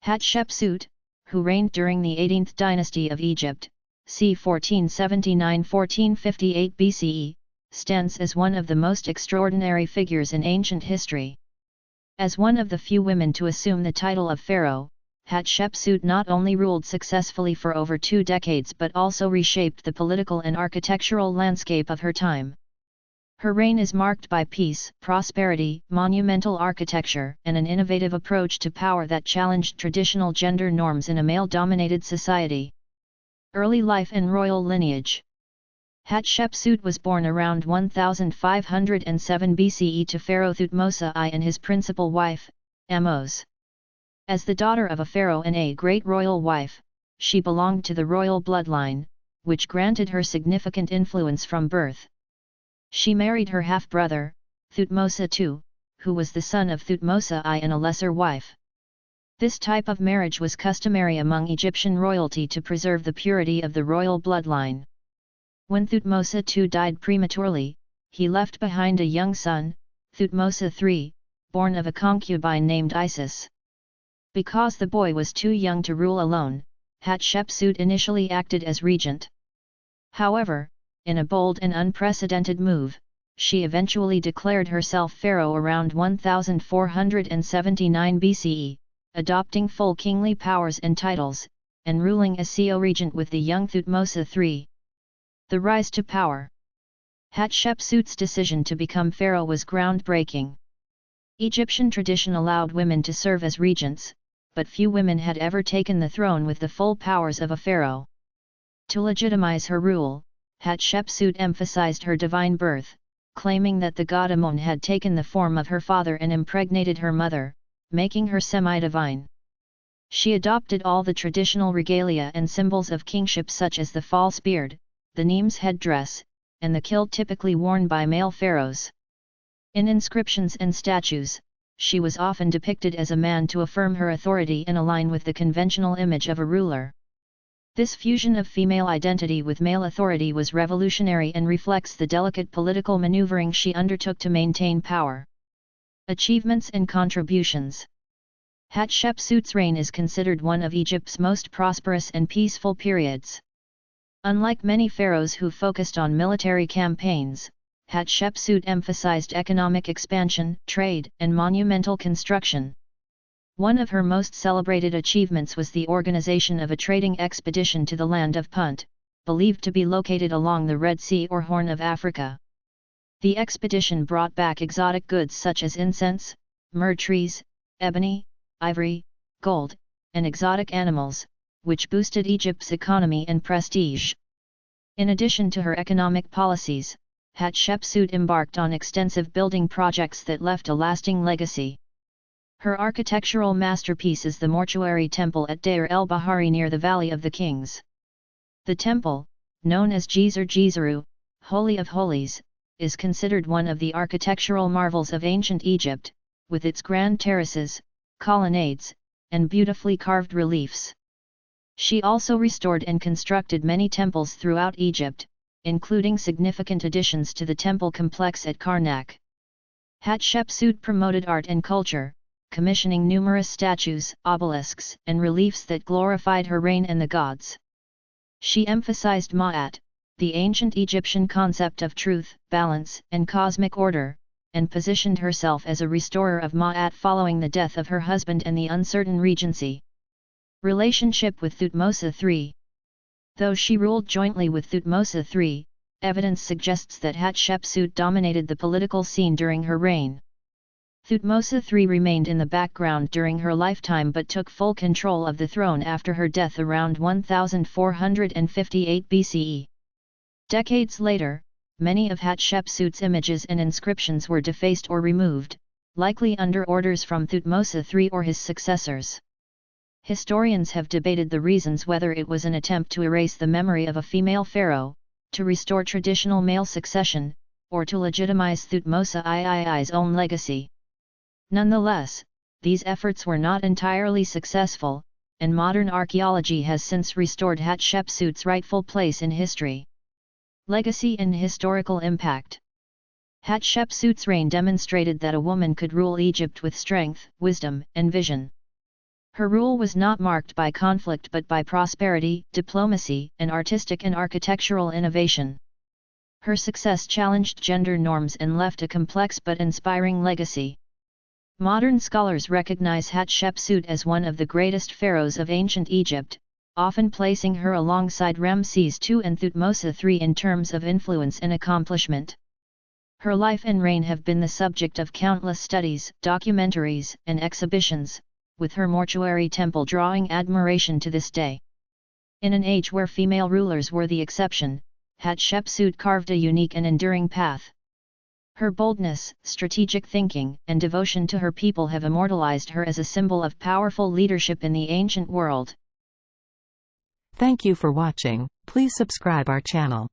Hatshepsut, who reigned during the 18th dynasty of Egypt, c. 1479–1458 BCE, stands as one of the most extraordinary figures in ancient history. As one of the few women to assume the title of pharaoh, Hatshepsut not only ruled successfully for over 2 decades but also reshaped the political and architectural landscape of her time. Her reign is marked by peace, prosperity, monumental architecture, and an innovative approach to power that challenged traditional gender norms in a male-dominated society. Early life and royal lineage. Hatshepsut was born around 1507 BCE to Pharaoh Thutmose I and his principal wife, Amos. As the daughter of a pharaoh and a great royal wife, she belonged to the royal bloodline, which granted her significant influence from birth. She married her half-brother, Thutmose II, who was the son of Thutmose I and a lesser wife. This type of marriage was customary among Egyptian royalty to preserve the purity of the royal bloodline. When Thutmose II died prematurely, he left behind a young son, Thutmose III, born of a concubine named Isis. Because the boy was too young to rule alone, Hatshepsut initially acted as regent. However, in a bold and unprecedented move, she eventually declared herself pharaoh around 1479 BCE, adopting full kingly powers and titles, and ruling as co-regent with the young Thutmose III. The rise to power. Hatshepsut's decision to become pharaoh was groundbreaking. Egyptian tradition allowed women to serve as regents, but few women had ever taken the throne with the full powers of a pharaoh. To legitimize her rule, Hatshepsut emphasized her divine birth, claiming that the god Amun had taken the form of her father and impregnated her mother, making her semi-divine. She adopted all the traditional regalia and symbols of kingship such as the false beard, the Nemes headdress, and the kilt typically worn by male pharaohs. In inscriptions and statues, she was often depicted as a man to affirm her authority and align with the conventional image of a ruler. This fusion of female identity with male authority was revolutionary and reflects the delicate political maneuvering she undertook to maintain power. Achievements and contributions. Hatshepsut's reign is considered one of Egypt's most prosperous and peaceful periods. Unlike many pharaohs who focused on military campaigns, Hatshepsut emphasized economic expansion, trade, and monumental construction. One of her most celebrated achievements was the organization of a trading expedition to the land of Punt, believed to be located along the Red Sea or Horn of Africa. The expedition brought back exotic goods such as incense, myrrh trees, ebony, ivory, gold, and exotic animals, which boosted Egypt's economy and prestige. In addition to her economic policies, Hatshepsut embarked on extensive building projects that left a lasting legacy. Her architectural masterpiece is the mortuary temple at Deir el-Bahari near the Valley of the Kings. The temple, known as Djeser-Djeseru, Holy of Holies, is considered one of the architectural marvels of ancient Egypt, with its grand terraces, colonnades, and beautifully carved reliefs. She also restored and constructed many temples throughout Egypt, including significant additions to the temple complex at Karnak. Hatshepsut promoted art and culture, commissioning numerous statues, obelisks, and reliefs that glorified her reign and the gods. She emphasized Ma'at, the ancient Egyptian concept of truth, balance, and cosmic order, and positioned herself as a restorer of Ma'at following the death of her husband and the uncertain regency. Relationship with Thutmose III. Though she ruled jointly with Thutmose III, evidence suggests that Hatshepsut dominated the political scene during her reign. Thutmose III remained in the background during her lifetime but took full control of the throne after her death around 1458 BCE. Decades later, many of Hatshepsut's images and inscriptions were defaced or removed, likely under orders from Thutmose III or his successors. Historians have debated the reasons, whether it was an attempt to erase the memory of a female pharaoh, to restore traditional male succession, or to legitimize Thutmose III's own legacy. Nonetheless, these efforts were not entirely successful, and modern archaeology has since restored Hatshepsut's rightful place in history. Legacy and historical impact. Hatshepsut's reign demonstrated that a woman could rule Egypt with strength, wisdom, and vision. Her rule was not marked by conflict but by prosperity, diplomacy, and artistic and architectural innovation. Her success challenged gender norms and left a complex but inspiring legacy. Modern scholars recognize Hatshepsut as one of the greatest pharaohs of ancient Egypt, often placing her alongside Ramses II and Thutmose III in terms of influence and accomplishment. Her life and reign have been the subject of countless studies, documentaries, and exhibitions, with her mortuary temple drawing admiration to this day. In an age where female rulers were the exception, Hatshepsut carved a unique and enduring path. Her boldness, strategic thinking, and devotion to her people have immortalized her as a symbol of powerful leadership in the ancient world. Thank you for watching. Please subscribe our channel.